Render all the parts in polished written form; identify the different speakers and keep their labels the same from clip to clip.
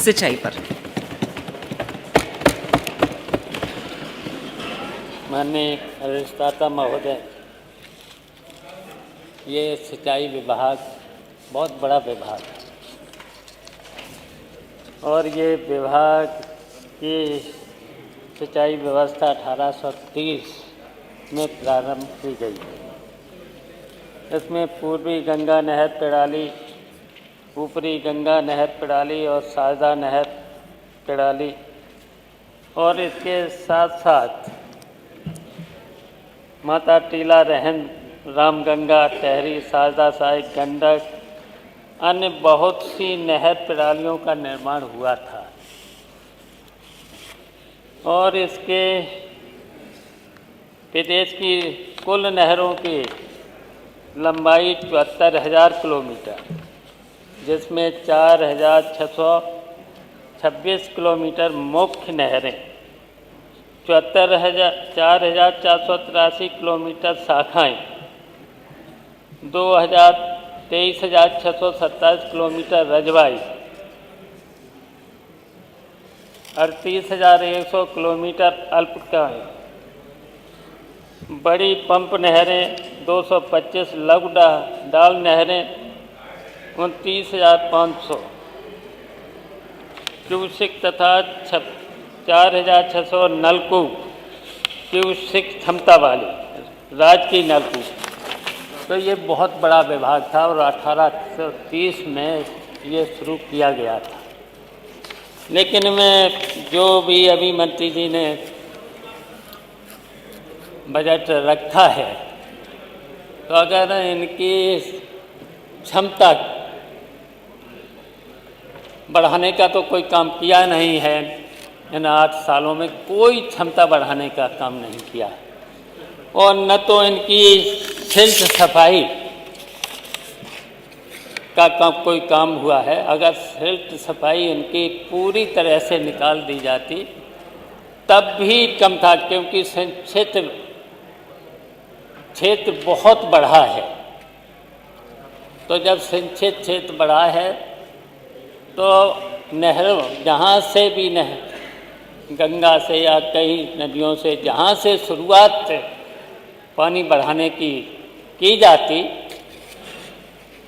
Speaker 1: सिंचाई पर।
Speaker 2: माननीय अधिष्ठाता महोदय, ये सिंचाई विभाग बहुत बड़ा विभाग है और ये विभाग की सिंचाई व्यवस्था 1830 में प्रारंभ की गई। इसमें पूर्वी गंगा नहर प्रणाली, ऊपरी गंगा नहर प्रणाली और शारदा नहर प्रणाली और इसके साथ साथ माता टीला, रहन, रामगंगा, टहरी, शारदा, सहायक, गंडक, अन्य बहुत सी नहर प्रणालियों का निर्माण हुआ था और इसके प्रदेश की कुल नहरों की लंबाई 74,000 किलोमीटर, जिसमें 4,626 किलोमीटर मुख्य नहरें, 4,483 किलोमीटर शाखाएं, 23,627 किलोमीटर रजवाई, 38,100 किलोमीटर अल्पकाय, बड़ी पंप नहरें 225, लघु डाल नहरें 29,500 क्यूसिक तथा 4,600 नलकूप क्यूसिक क्षमता वाली राजकीय नलकूप। तो ये बहुत बड़ा विभाग था और 1830 में ये शुरू किया गया था। लेकिन मैं जो भी अभी मंत्री जी ने बजट रखा है, तो अगर इनकी क्षमता बढ़ाने का तो कोई काम किया नहीं है, इन 8 सालों में कोई क्षमता बढ़ाने का काम नहीं किया है और न तो इनकी सिल्ट सफाई का कोई काम हुआ है। अगर सिल्ट सफाई इनकी पूरी तरह से निकाल दी जाती तब भी कम था, क्योंकि क्षेत्र बहुत बड़ा है। तो जब सिंचित क्षेत्र बड़ा है तो नहरों, जहाँ से भी नहर, गंगा से या कई नदियों से जहाँ से शुरुआत पानी बढ़ाने की जाती,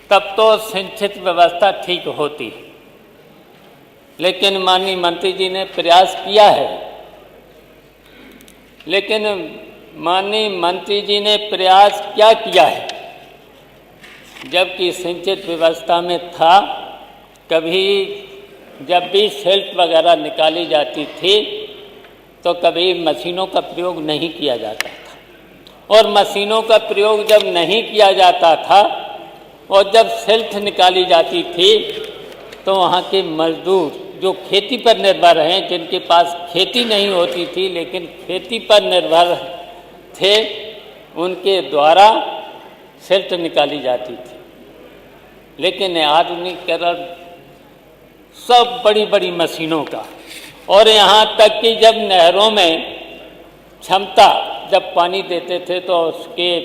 Speaker 2: तब तो सिंचित व्यवस्था ठीक होती। लेकिन माननीय मंत्री जी ने प्रयास किया है, लेकिन माननीय मंत्री जी ने प्रयास क्या किया है, जबकि सिंचित व्यवस्था में था, कभी जब भी सिल्ट वगैरह निकाली जाती थी तो कभी मशीनों का प्रयोग नहीं किया जाता था, और मशीनों का प्रयोग जब नहीं किया जाता था और जब सिल्ट निकाली जाती थी तो वहाँ के मजदूर जो खेती पर निर्भर हैं, जिनके पास खेती नहीं होती थी लेकिन खेती पर निर्भर थे, उनके द्वारा सिल्ट निकाली जाती थी। लेकिन आधुनिकीकरण सब बड़ी बड़ी मशीनों का, और यहाँ तक कि जब नहरों में क्षमता, जब पानी देते थे तो उसके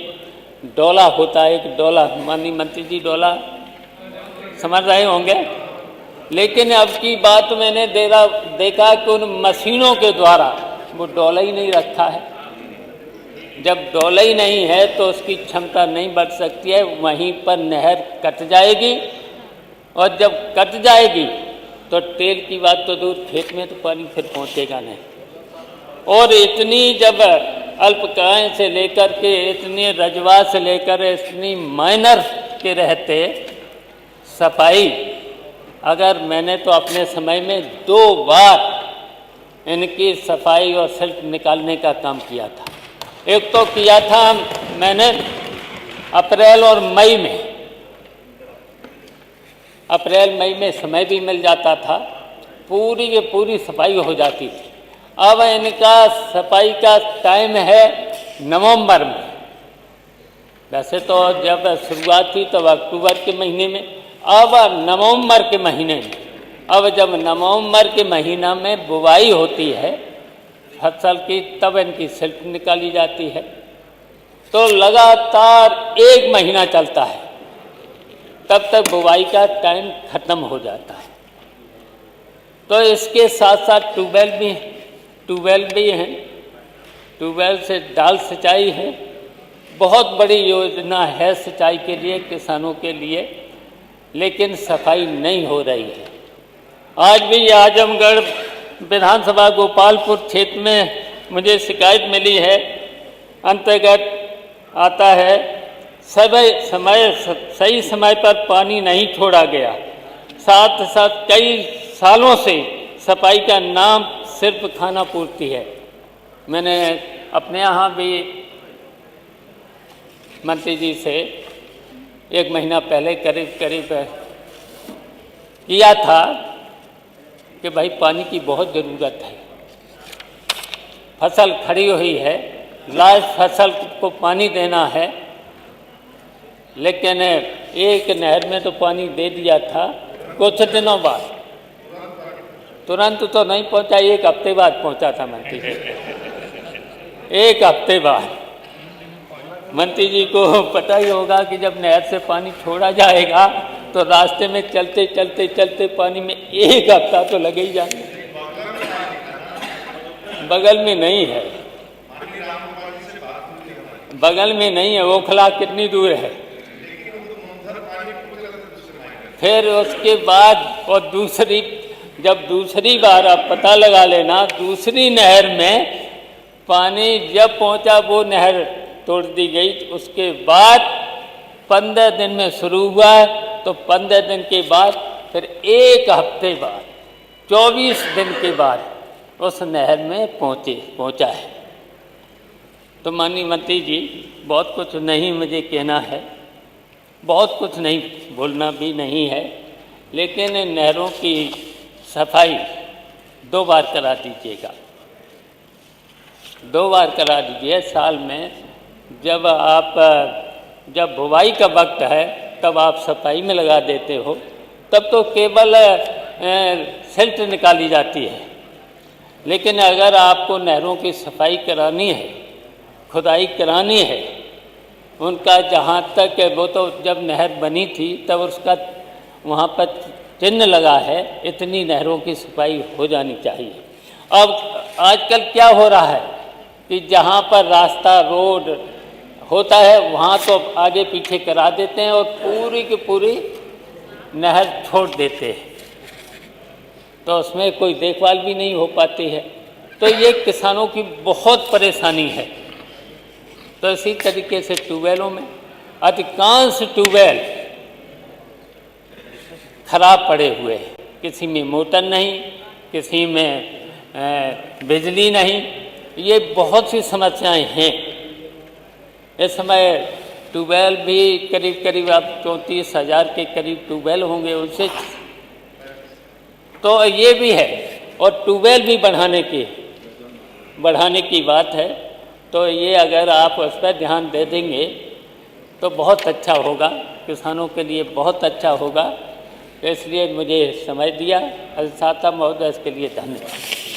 Speaker 2: डोला होता है, एक डोला, माननीय मंत्री जी डोला समझ रहे होंगे। लेकिन अब की बात मैंने देखा कि उन मशीनों के द्वारा वो डोला ही नहीं रखा है। जब डोला ही नहीं है तो उसकी क्षमता नहीं बढ़ सकती है, वहीं पर नहर कट जाएगी, और जब कट जाएगी तो तेल की बात तो दूर, खेत में तो पानी फिर पहुँचेगा नहीं। और इतनी जब अल्पकाय से लेकर के इतने रजवा से लेकर इतनी माइनर के रहते सफाई, अगर मैंने तो अपने समय में 2 बार इनकी सफाई और सिल्ट निकालने का काम किया था। एक तो किया था मैंने अप्रैल और मई में, अप्रैल मई में समय भी मिल जाता था, पूरी की पूरी सफाई हो जाती थी। अब इनका सफाई का टाइम है नवंबर में। वैसे तो जब शुरुआत थी तब अक्टूबर के महीने में, अब नवंबर के महीने में। अब जब नवंबर के महीना में बुवाई होती है फसल की, तब इनकी सिल्ट निकाली जाती है। तो लगातार 1 महीना चलता है, तब तक बुवाई का टाइम खत्म हो जाता है। तो इसके साथ साथ ट्यूबवेल भी हैं, ट्यूबवेल से दाल सिंचाई है। बहुत बड़ी योजना है सिंचाई के लिए, किसानों के लिए, लेकिन सफाई नहीं हो रही है। आज भी आजमगढ़ विधानसभा गोपालपुर क्षेत्र में मुझे शिकायत मिली है, अंतर्गत आता है सही समय पर पानी नहीं छोड़ा गया, साथ साथ कई सालों से सफाई का नाम सिर्फ खाना पूर्ति है। मैंने अपने यहाँ भी मंत्री जी से 1 महीना पहले करीब किया था कि भाई पानी की बहुत ज़रूरत है, फसल खड़ी हुई है, लास्ट फसल को पानी देना है। लेकिन एक नहर में तो पानी दे दिया था, कुछ दिनों बाद, तुरंत तो नहीं पहुंचा, 1 हफ्ते बाद पहुंचा था मंत्री जी। 1 हफ्ते बाद मंत्री जी को पता ही होगा कि जब नहर से पानी छोड़ा जाएगा तो रास्ते में चलते चलते चलते पानी में 1 हफ्ता तो लगे ही जाएगा। बगल में नहीं है, बगल में नहीं है, ओखला कितनी दूर है। फिर उसके बाद और जब दूसरी बार आप पता लगा लेना, दूसरी नहर में पानी जब पहुंचा वो नहर तोड़ दी गई। उसके बाद 15 दिन में शुरू हुआ, तो 15 दिन के बाद फिर 1 हफ्ते बाद 24 दिन के बाद उस नहर में पहुंचा है। तो माननीय मंत्री जी, बहुत कुछ नहीं मुझे कहना है, बहुत कुछ नहीं बोलना भी नहीं है, लेकिन नहरों की सफाई 2 बार करा दीजिएगा, 2 बार करा दीजिए साल में। जब बुवाई का वक्त है तब आप सफाई में लगा देते हो, तब तो केवल सिल्ट निकाली जाती है। लेकिन अगर आपको नहरों की सफाई करानी है, खुदाई करानी है, उनका जहाँ तक वो तो जब नहर बनी थी तब उसका वहाँ पर चिन्ह लगा है, इतनी नहरों की सफाई हो जानी चाहिए। अब आजकल क्या हो रहा है कि जहाँ पर रास्ता रोड होता है वहाँ तो आगे पीछे करा देते हैं और पूरी की पूरी नहर छोड़ देते हैं, तो उसमें कोई देखभाल भी नहीं हो पाती है। तो ये किसानों की बहुत परेशानी है। तो इसी तरीके से ट्यूबवेलों में अधिकांश ट्यूबवेल खराब पड़े हुए हैं, किसी में मोटर नहीं, किसी में बिजली नहीं, ये बहुत सी समस्याएं हैं। इस समय ट्यूबवेल भी करीब आप 34,000 के करीब ट्यूबवेल होंगे उनसे, तो ये भी है। और ट्यूबवेल भी बढ़ाने की बात है, तो ये अगर आप उस पर ध्यान दे देंगे तो बहुत अच्छा होगा, किसानों के लिए बहुत अच्छा होगा। इसलिए मुझे समय दिया अधिष्ठाता महोदय, इसके लिए धन्यवाद।